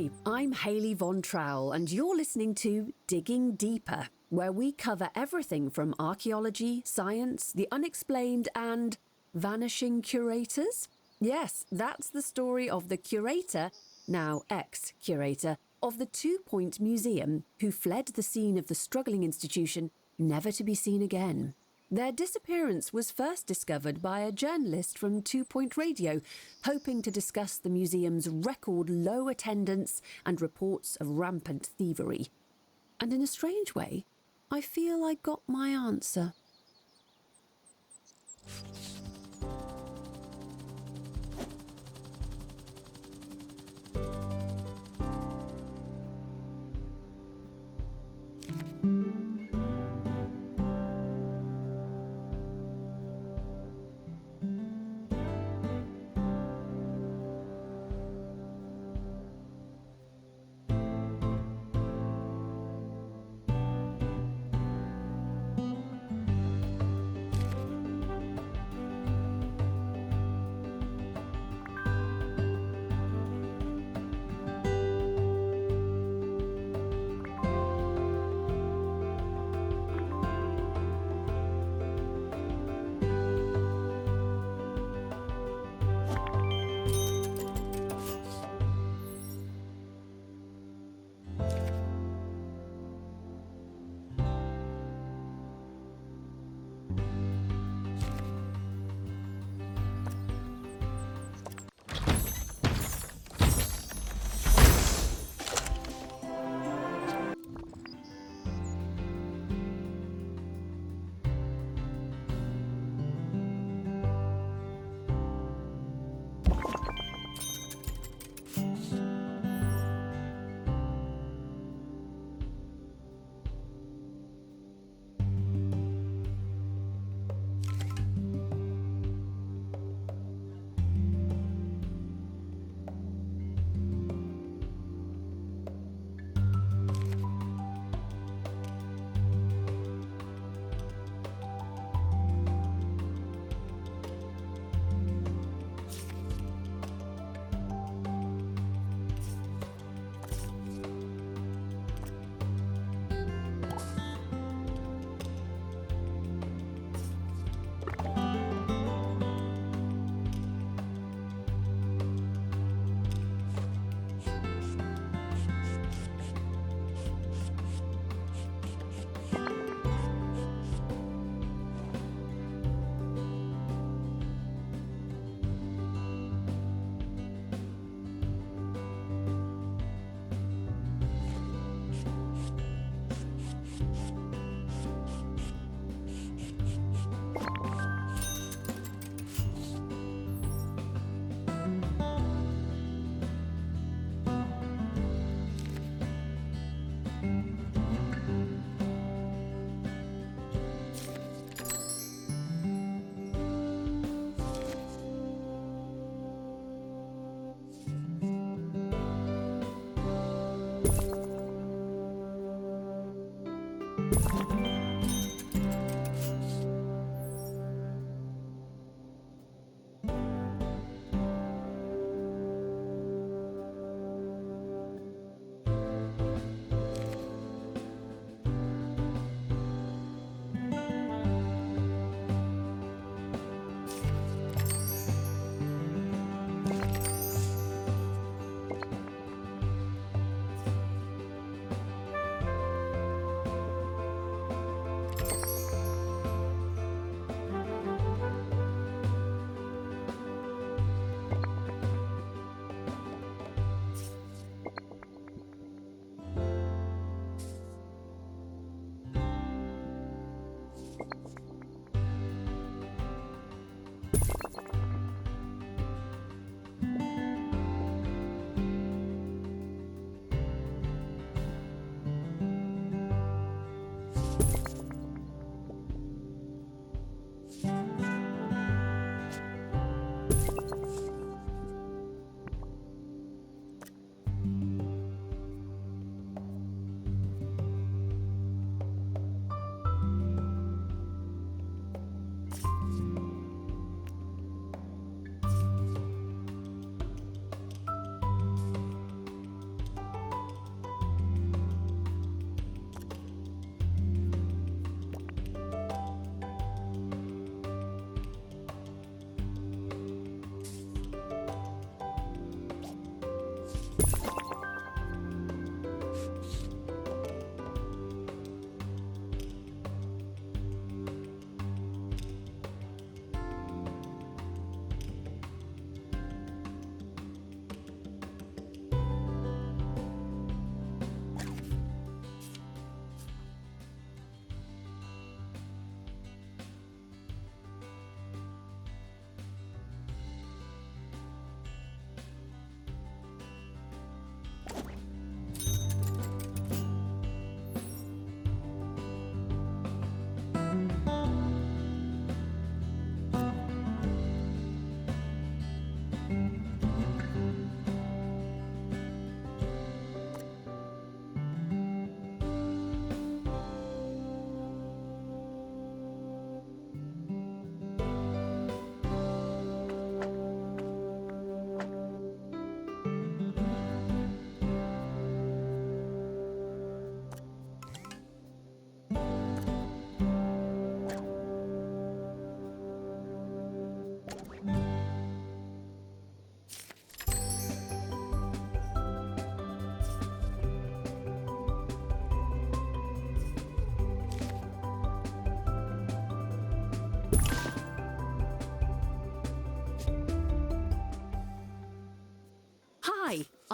Hi, I'm Hayley Von Trowell, and you're listening to Digging Deeper, where we cover everything from archaeology, science, the unexplained, and vanishing curators. Yes, that's the story of the curator, now ex-curator, of the 2 Point Museum, who fled the scene of the struggling institution, never to be seen again. Their disappearance was first discovered by a journalist from 2 Point Radio, hoping to discuss the museum's record low attendance and reports of rampant thievery. And in a strange way, I feel I got my answer.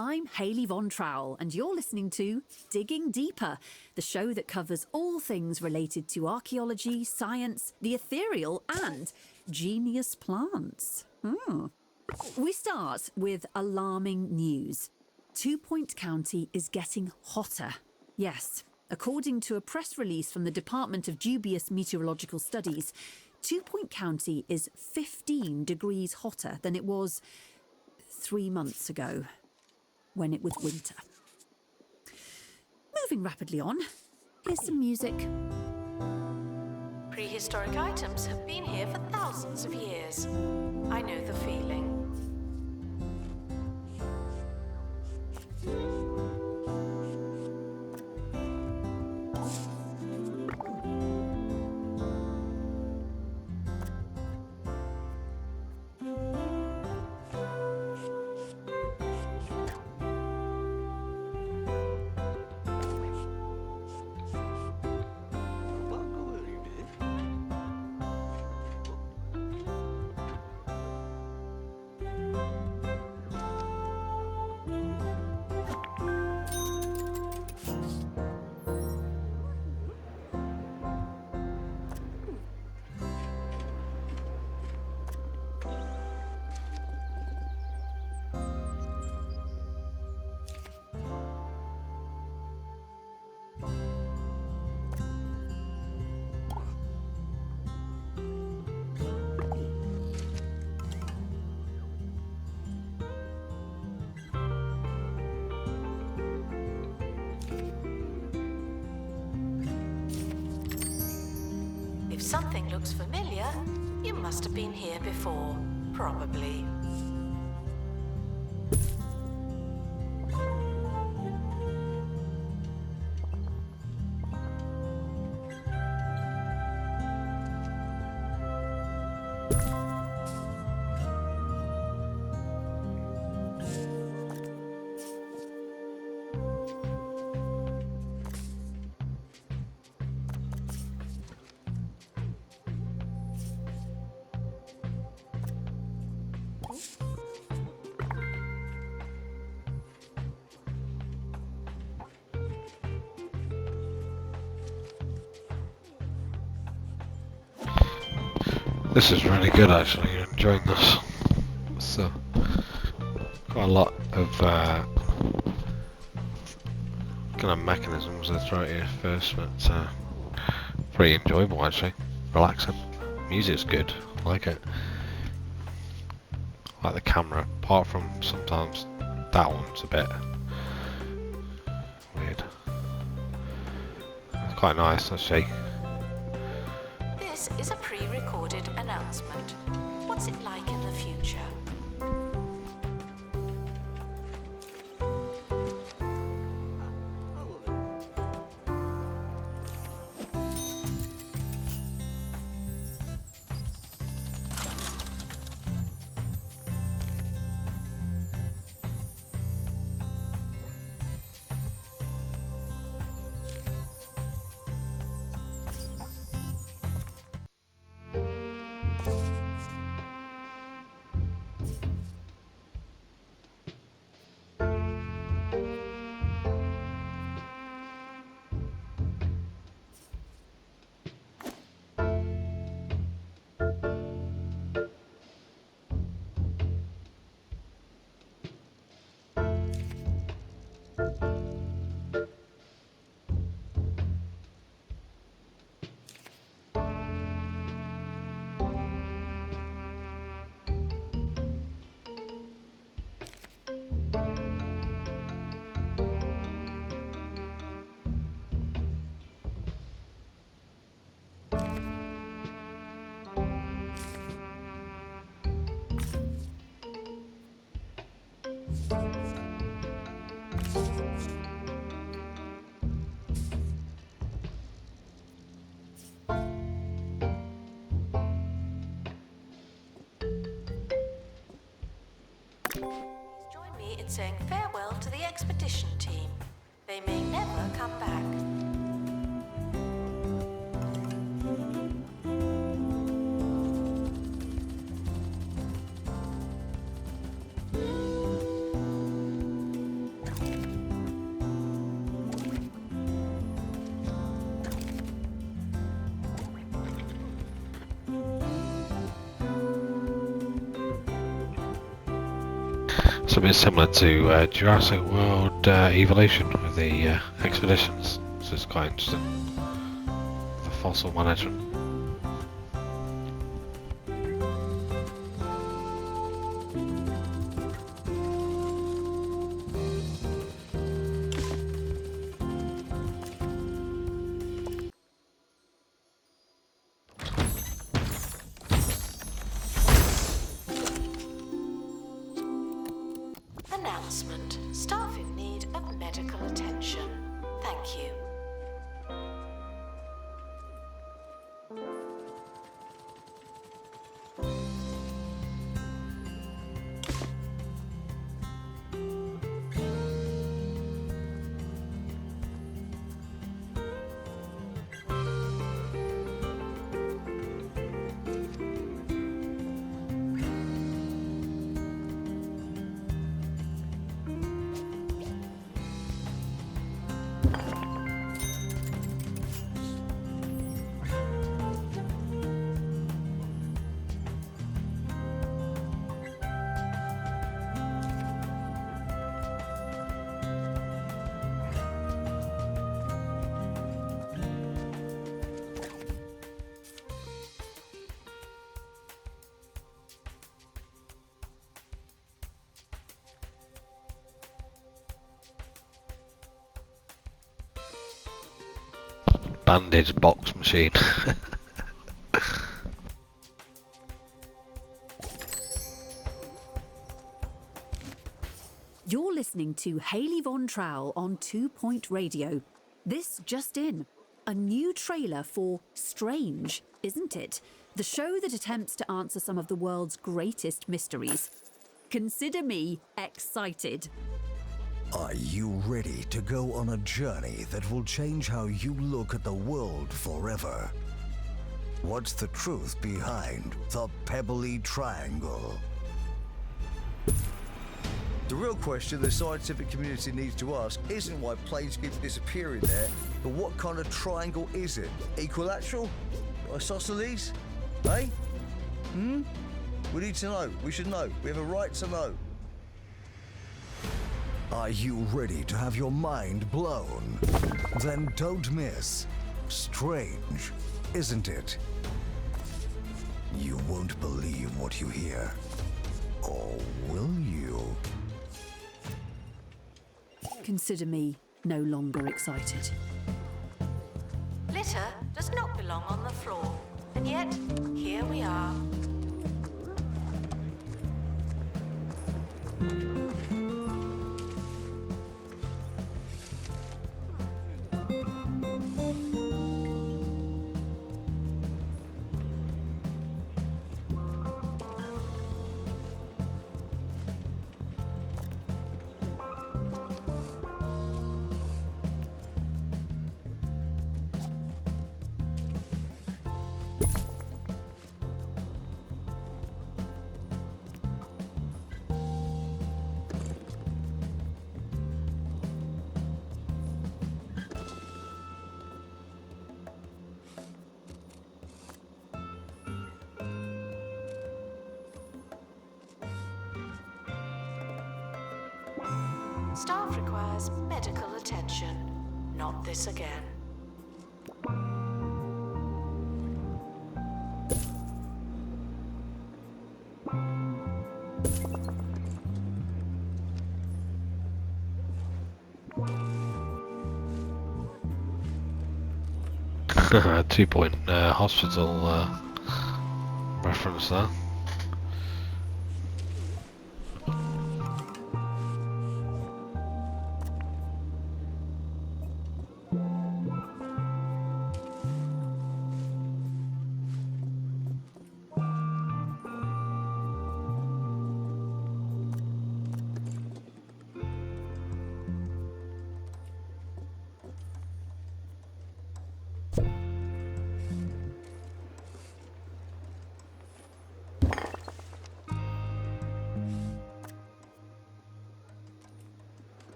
I'm Hayley Von Trowell, and you're listening to Digging Deeper, the show that covers all things related to archaeology, science, the ethereal, and genius plants. We start with alarming news. Two Point County is getting hotter. Yes, according to a press release from the Department of Dubious Meteorological Studies, Two Point County is 15 degrees hotter than it was 3 months ago, when it was winter. Moving rapidly on, here's some music. Prehistoric items have been here for thousands of years. I know the feeling. If something looks familiar, you must have been here before, probably. This is really good actually, you're enjoying this. So, got a lot of kind of mechanisms throughout here first, but pretty enjoyable actually, relaxing. Music's good, I like it. I like the camera, apart from sometimes that one's a bit weird. It's quite nice actually. This is a pre-recorded announcement. What's it like in the future? Join me in saying farewell to the expedition team. They may never come back. It's a bit similar to Jurassic World Evolution with the expeditions. So it's quite interesting. The fossil management. Announcement. Staff in need of medical attention. Thank you. Bandage box machine. You're listening to Hayley Von Trowell on 2 Point Radio. This just in, a new trailer for Strange, isn't it? The show that attempts to answer some of the world's greatest mysteries. Consider me excited. Are you ready to go on a journey that will change how you look at the world forever? What's the truth behind the Pebbly Triangle? The real question the scientific community needs to ask isn't why planes keep disappearing there, but what kind of triangle is it? Equilateral? Isosceles? Eh? We need to know. We should know. We have a right to know. Are you ready to have your mind blown? Then don't miss Strange, isn't it? You won't believe what you hear. Or will you? Consider me no longer excited. Litter does not belong on the floor, and yet here we are. Staff requires medical attention. Not this again. Two-point hospital reference there.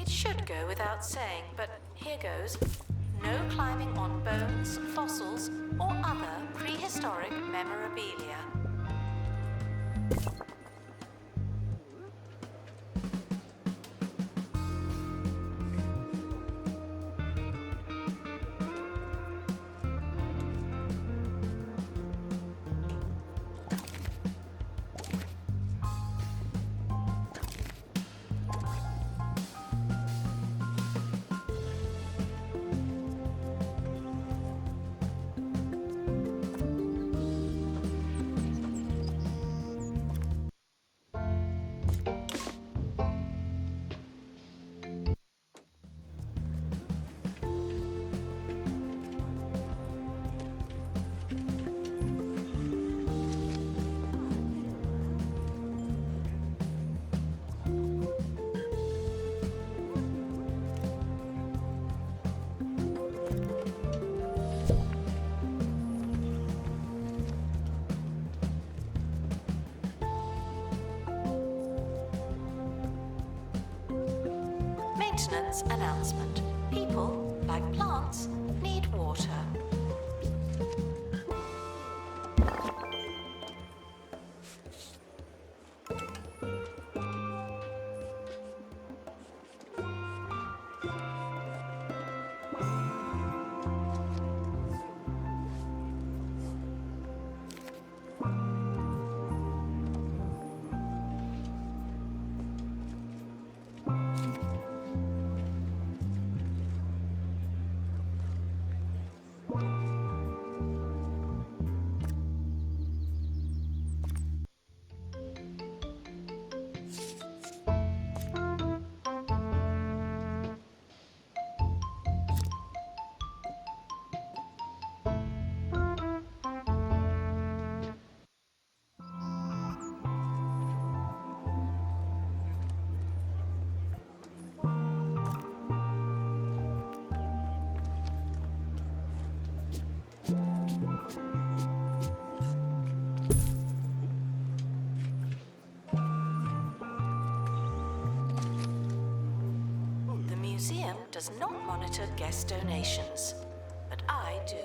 It should go without saying, but here goes. No climbing on bones, fossils, or other prehistoric memorabilia. Maintenance announcement. People, like plants, need water. The museum does not monitor guest donations, but I do.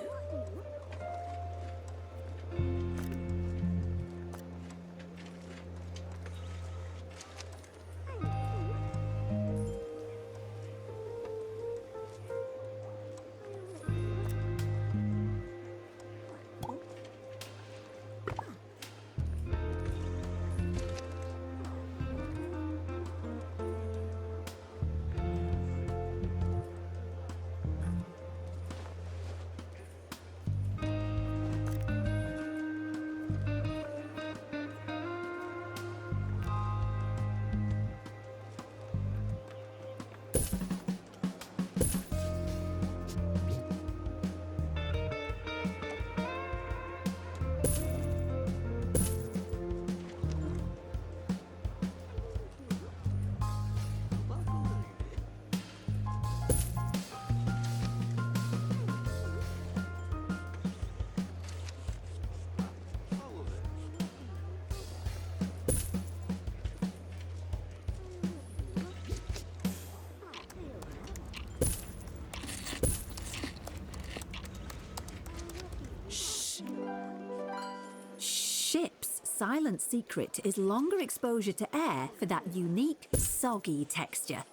Ship's silent secret is longer exposure to air for that unique, soggy texture.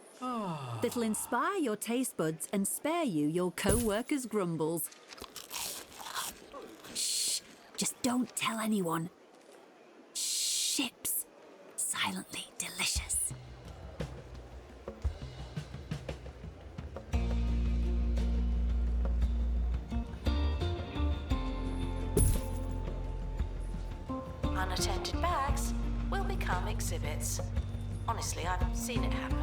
That'll inspire your taste buds and spare you your co-workers' grumbles. Shh, just don't tell anyone. Ship's silently delicious. Unattended bags will become exhibits. Honestly, I've seen it happen.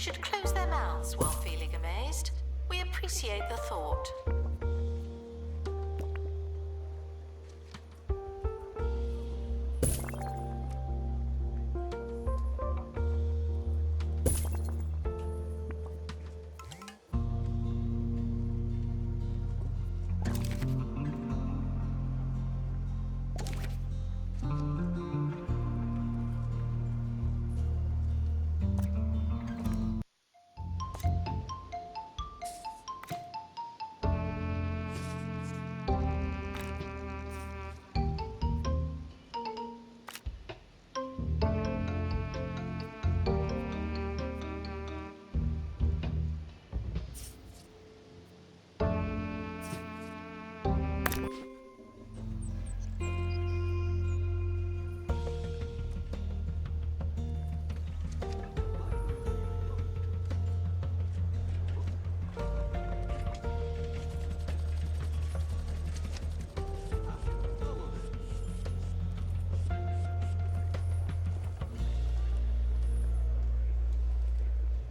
should close their mouths while feeling amazed. We appreciate the thought.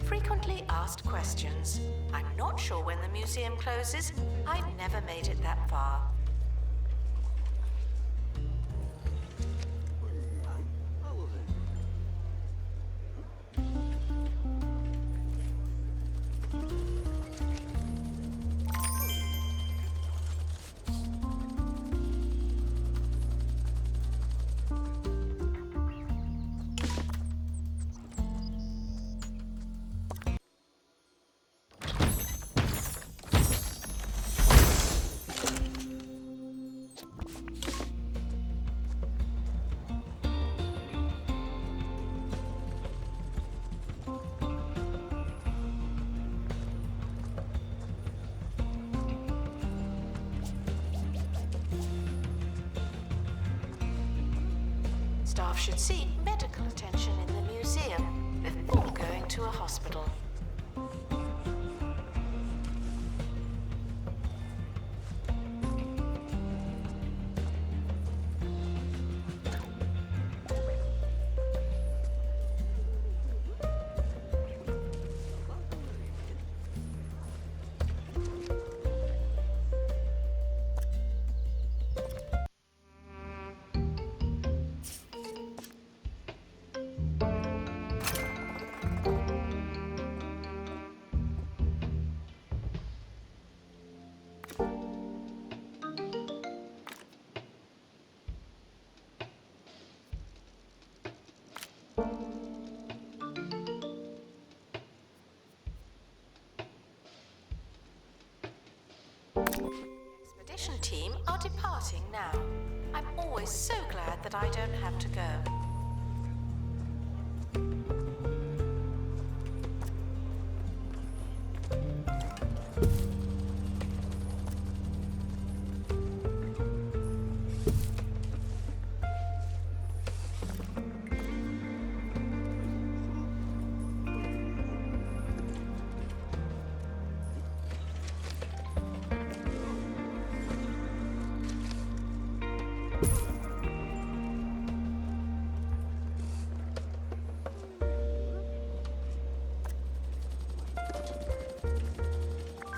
Frequently asked questions. I'm not sure when the museum closes. I've never made it that far. Staff should seek medical attention in the museum before going to a hospital. Expedition team are departing now. I'm always so glad that I don't have to go.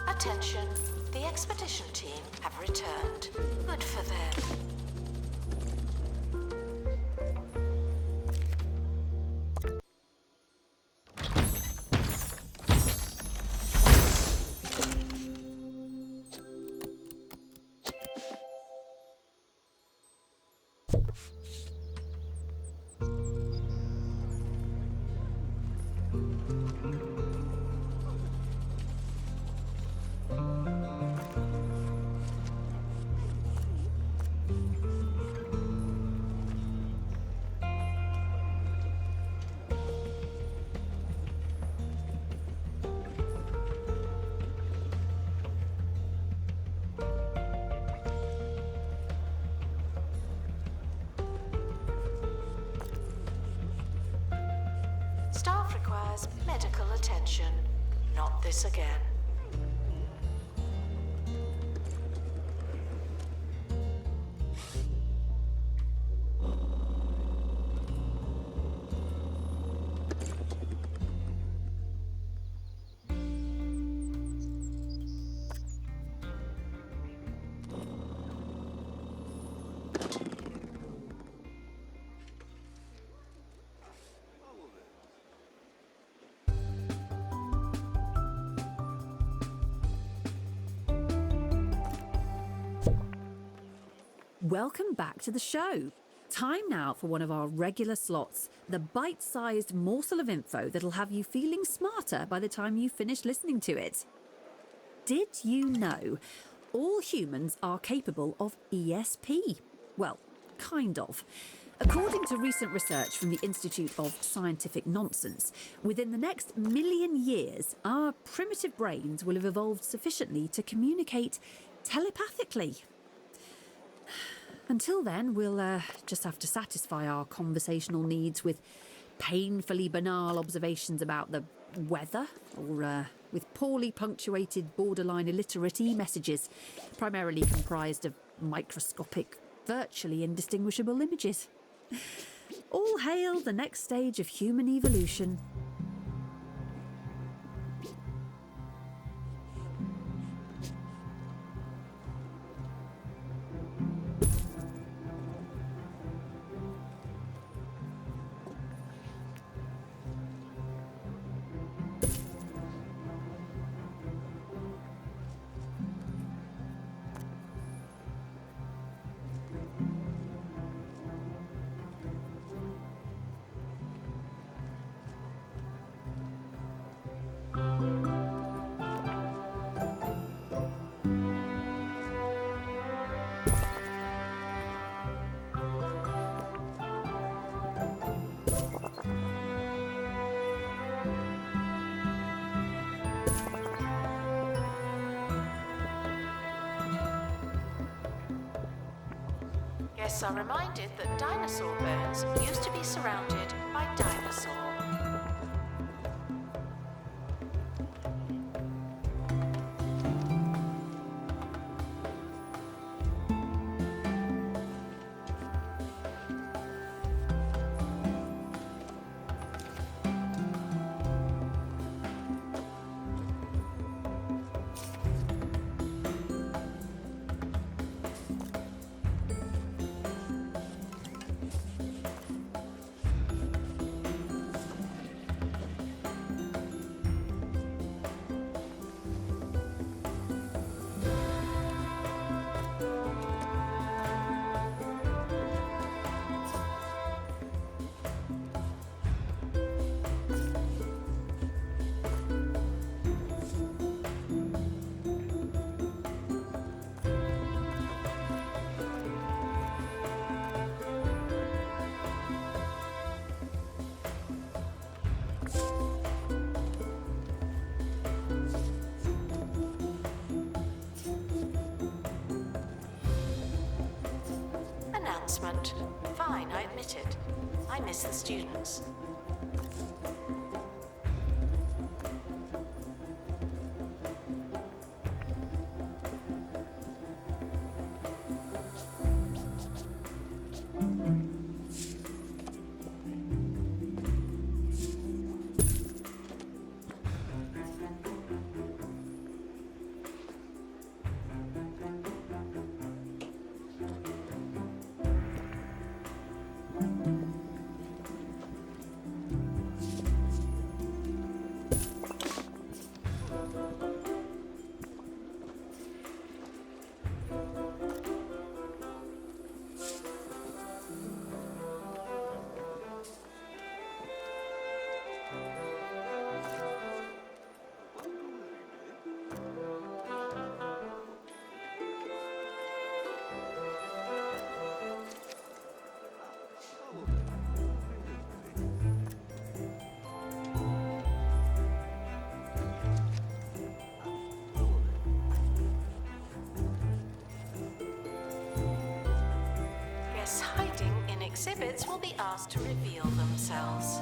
Attention, the expedition team have returned. Good for them. Staff requires medical attention. Not this again. Welcome back to the show. Time now for one of our regular slots, the bite-sized morsel of info that'll have you feeling smarter by the time you finish listening to it. Did you know all humans are capable of ESP? Well, kind of. According to recent research from the Institute of Scientific Nonsense, within the next 1,000,000 years, our primitive brains will have evolved sufficiently to communicate telepathically. Until then, we'll just have to satisfy our conversational needs with painfully banal observations about the weather, or with poorly punctuated, borderline illiterate messages, primarily comprised of microscopic, virtually indistinguishable images. All hail the next stage of human evolution. Guests are reminded that dinosaur bones used to be surrounded by dinosaur. Announcement. Fine, I admit it. I miss the students. Guests hiding in exhibits will be asked to reveal themselves.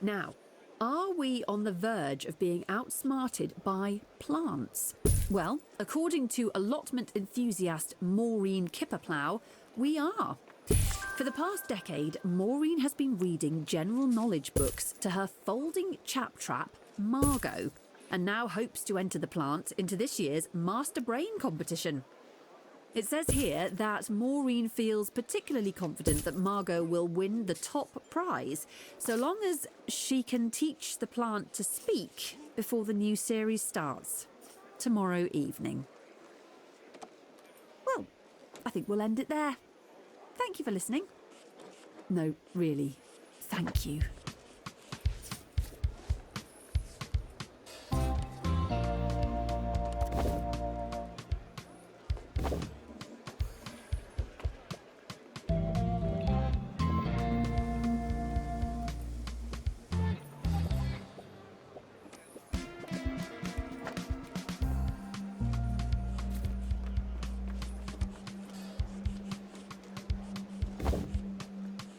Now, are we on the verge of being outsmarted by plants? Well, according to allotment enthusiast Maureen Kipperplow, we are. For the past decade, Maureen has been reading general knowledge books to her folding chap trap, Margot, and now hopes to enter the plant into this year's Master Brain competition. It says here that Maureen feels particularly confident that Margot will win the top prize, so long as she can teach the plant to speak before the new series starts tomorrow evening. Well, I think we'll end it there. Thank you for listening. No, really, thank you.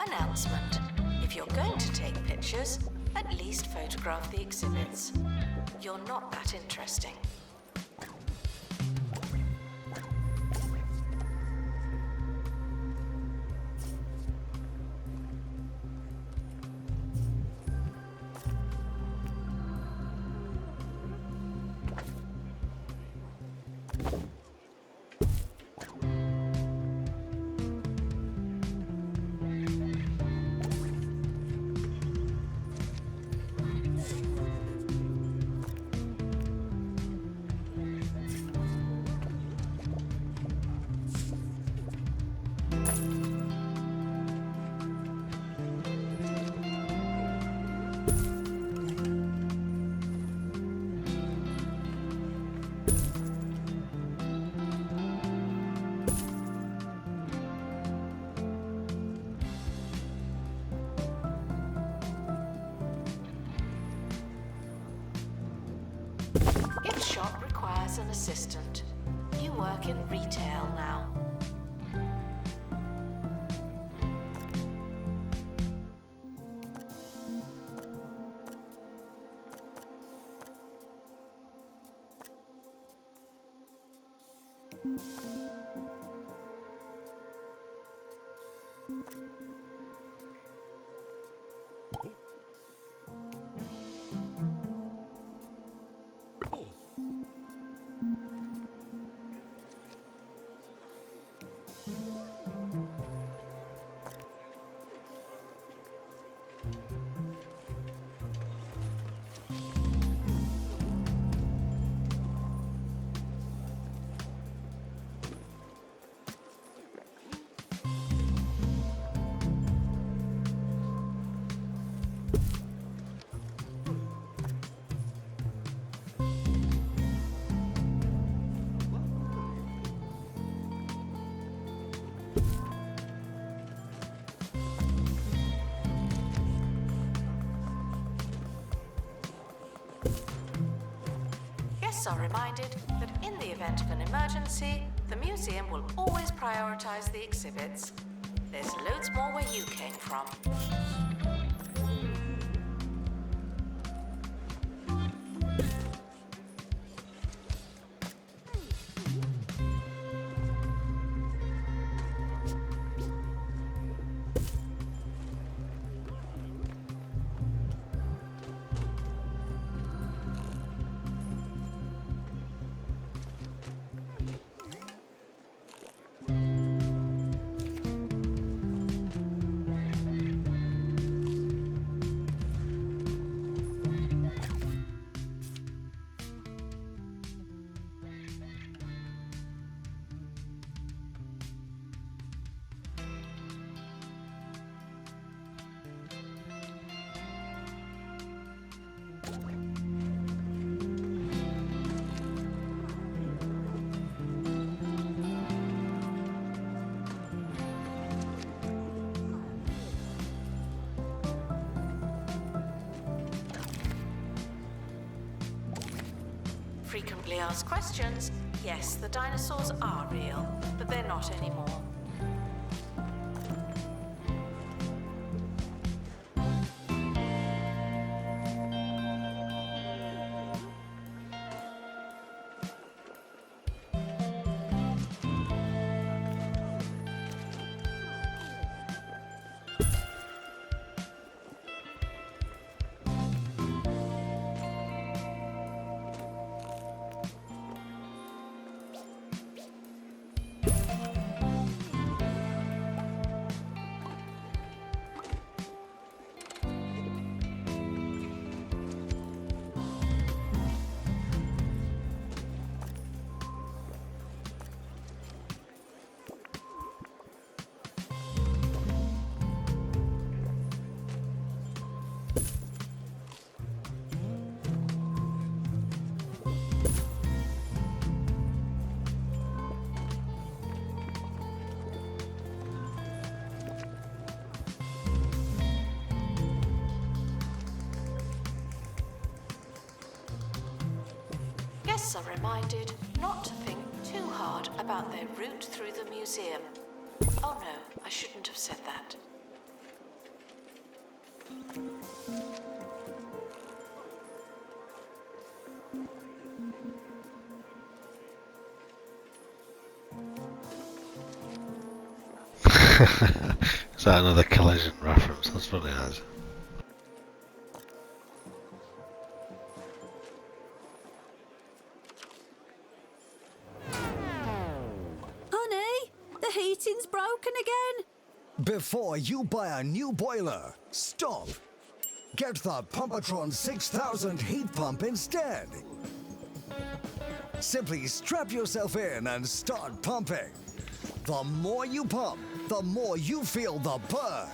Announcement. If you're going to take pictures, at least photograph the exhibits. You're not that interesting. Gift shop requires an assistant. You work in retail now. Guests are reminded that in the event of an emergency, the museum will always prioritize the exhibits. There's loads more where you came from. Frequently asked questions. Yes, the dinosaurs are real, but they're not anymore. Guests are reminded not to think too hard about their route through the museum. Oh no, I shouldn't have said that. Is that another Collision reference? That's funny, as. Honey, the heating's broken again. Before you buy a new boiler, stop. Get the Pumpatron 6000 heat pump instead. Simply strap yourself in and start pumping. The more you pump, the more you feel the burn.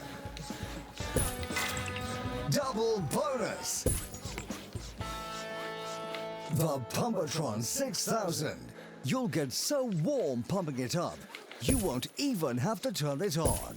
Double bonus. The Pumpatron 6000. You'll get so warm pumping it up, you won't even have to turn it on.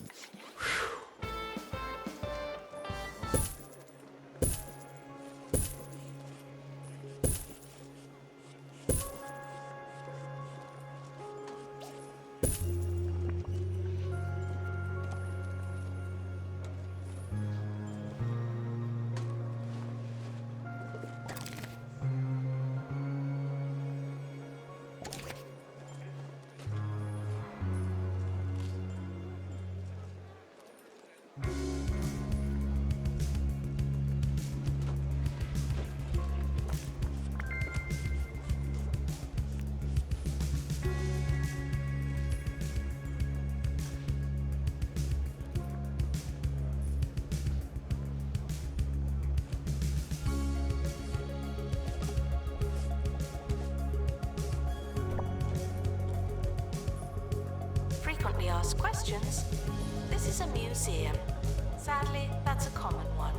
Frequently asked questions. This is a museum. Sadly, that's a common one.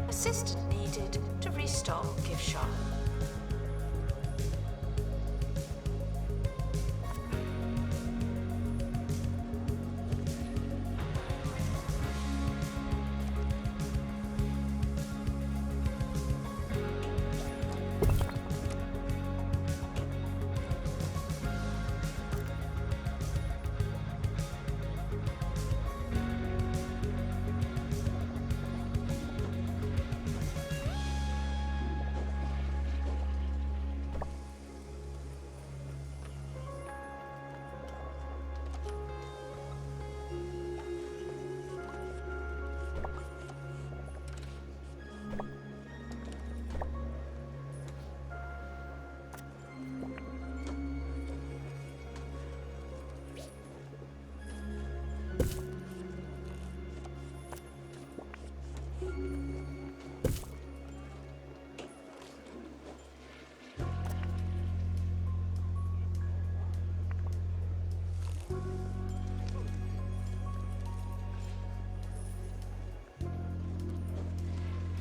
Assistant needed to restock gift shop.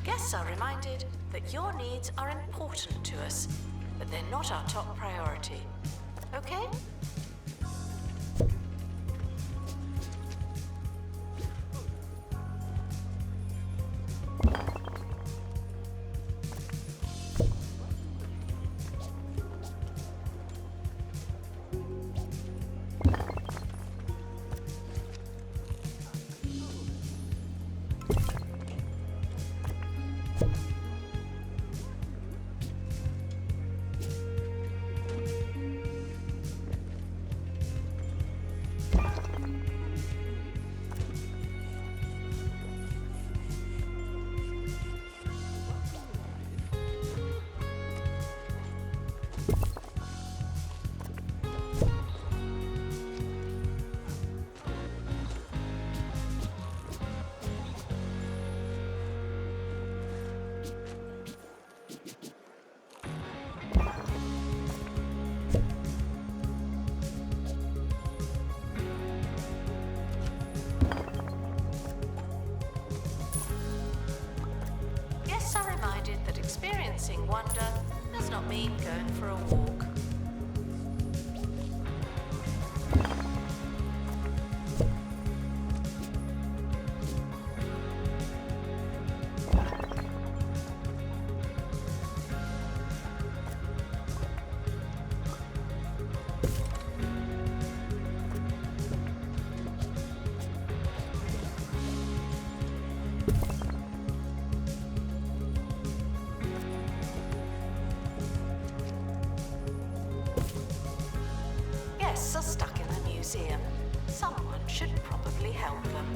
Guests are reminded that your needs are important to us, but they're not our top priority. Okay? going for a walk. Guests are stuck in the museum. Someone should probably help them.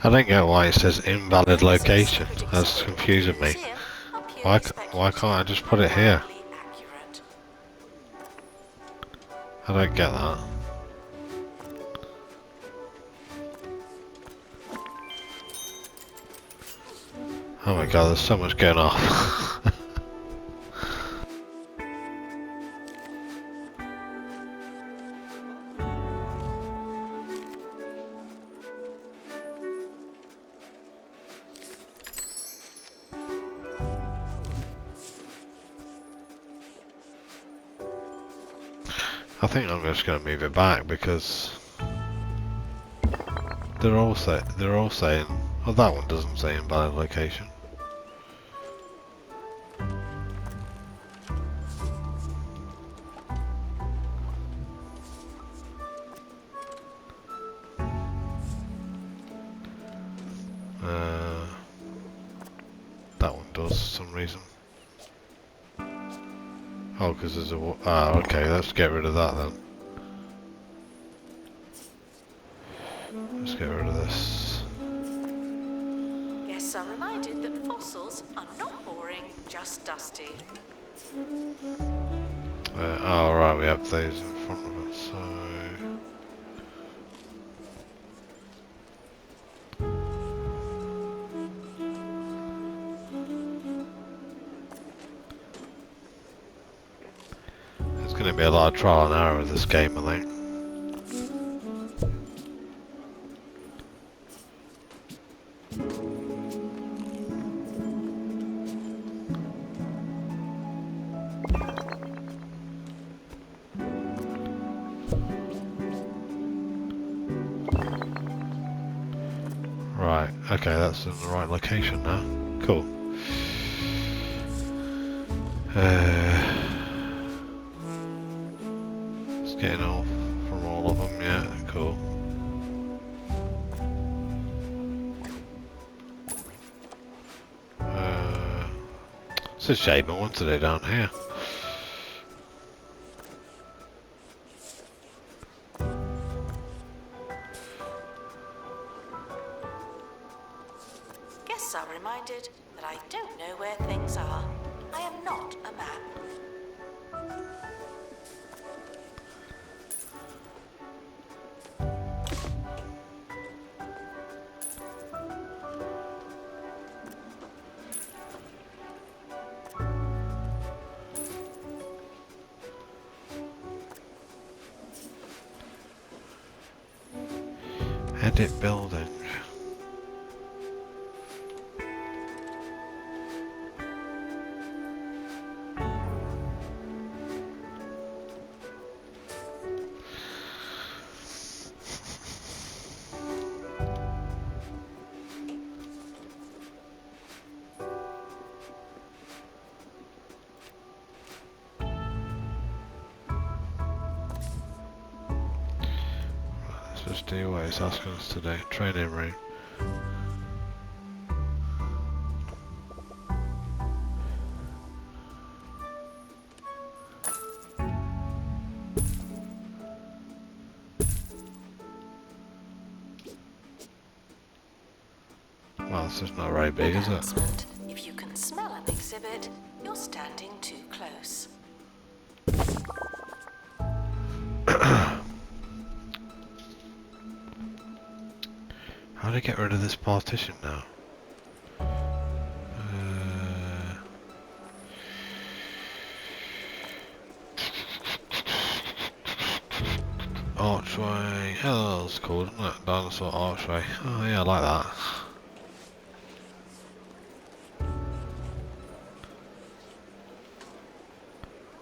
I don't get why it says invalid location. That's confusing me. Why can't I just put it here? I don't get that. Oh my god, there's so much going on. I think I'm just going to move it back because they're all saying. Oh, that one doesn't say invalid location. That one does for some reason. Oh, because there's a... Ah, okay, let's get rid of that then. Let's get rid of this. Guests are reminded that fossils are not boring, just dusty. Oh, right, we have those in front of us, so... There's going to be a lot of trial and error with this game, I think. Right, okay, that's in the right location now. Cool. It's getting off from all of them, yeah, cool. It's a shame I wanted it down here. Guests are reminded that I don't know where things are. I am not a map. Edit building. just do what it's asking us to do. Training room. Well, this is not very big, is it? Announcement. If you can smell an exhibit, you're standing too close. How do I get rid of this partition now? Archway. Oh, that's cool, isn't it? Dinosaur archway. Oh yeah, I like that.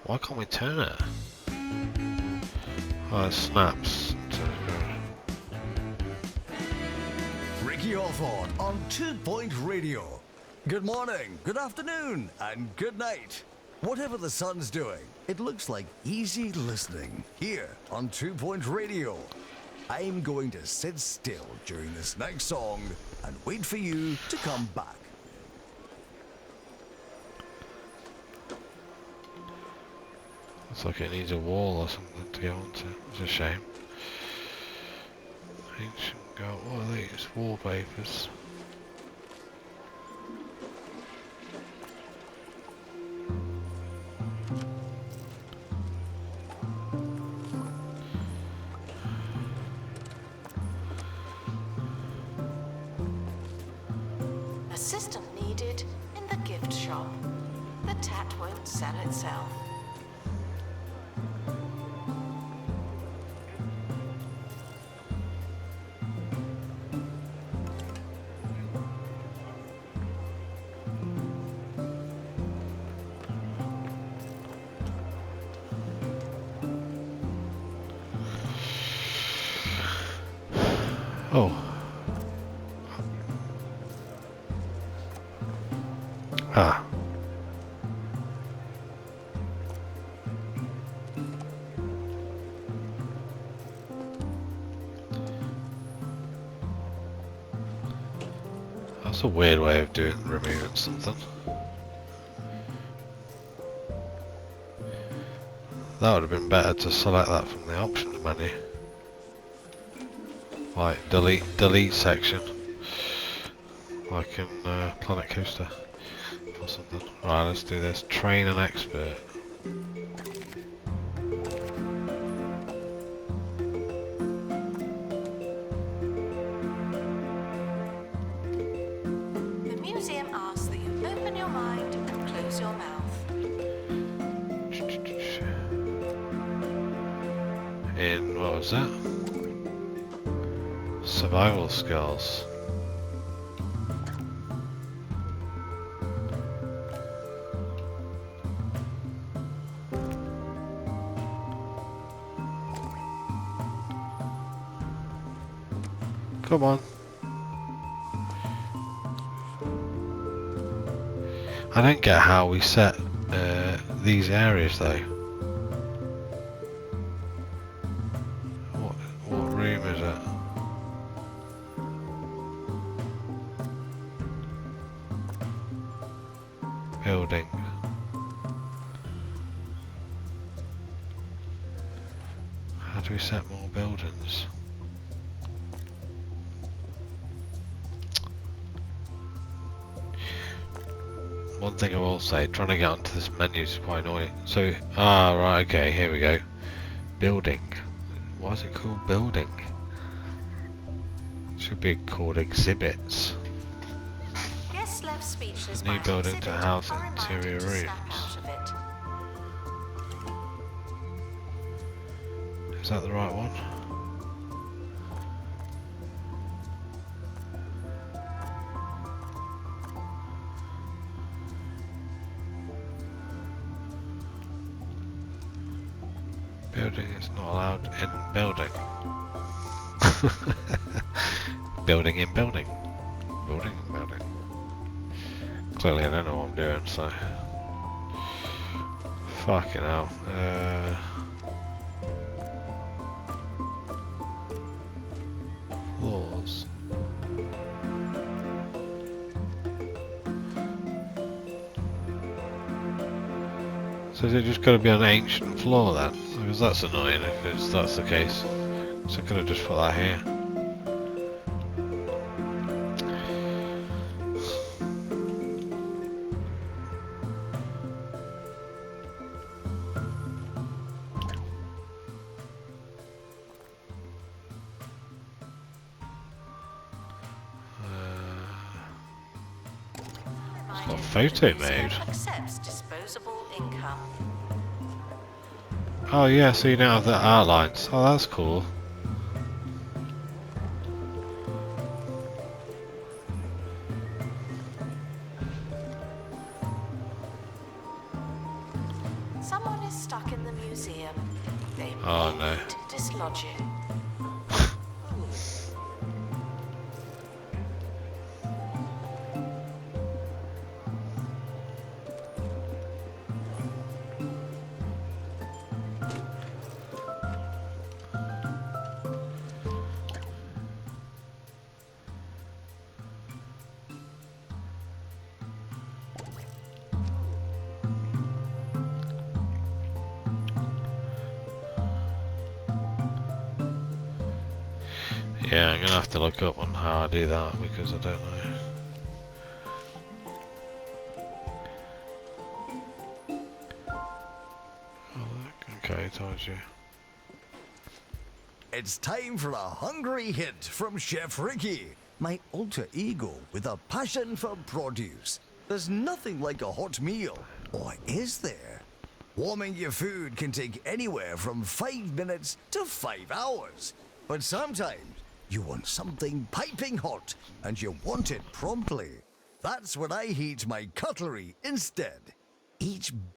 Why can't we turn it? Oh, it snaps. Ricky Hawthorne on 2 Point Radio. Good morning, good afternoon, and good night. Whatever the sun's doing, it looks like easy listening here on 2 Point Radio. I'm going to sit still during this next song and wait for you to come back. Looks like it needs a wall or something to get onto. It's a shame. Ancient gold. What are these? Wallpapers. Assistant needed in the gift shop. The tat won't sell itself. Oh. Ah. That's a weird way of removing something. That would have been better to select that from the options menu. Like delete section, like in Planet Coaster or something. Right, let's do this. Train an expert. The museum asks that you open your mind and close your mouth. In what was that? Survival skills. Come on. I don't get how we set these areas though. What room is it? Building. How do we set more buildings? One thing I will say, trying to get onto this menu is quite annoying. So, right, okay, here we go. Building. Why is it called building? It should be called exhibits. Guests left speechless New by building exhibit to house are reminded interior to snap rooms. out of it. Is that the right one? Building is not allowed in building. Building in building. Building in building. Clearly I don't know what I'm doing, so... Fucking hell. So is it just got to be an ancient floor then? Because that's annoying if that's the case. So I could have just put that here. Got a photo mode. Accepts disposable income. Oh yeah, so you now have the outlines. Oh, that's cool. Someone is stuck in the museum. They Oh, may no. need to dislodge it. Yeah, I'm gonna have to look up on how I do that because I don't know. Oh, okay, told you. It's time for a hungry hit from Chef Ricky, my alter ego with a passion for produce. There's nothing like a hot meal, or is there? Warming your food can take anywhere from 5 minutes to 5 hours. But sometimes you want something piping hot, and you want it promptly. That's when I heat my cutlery instead. Each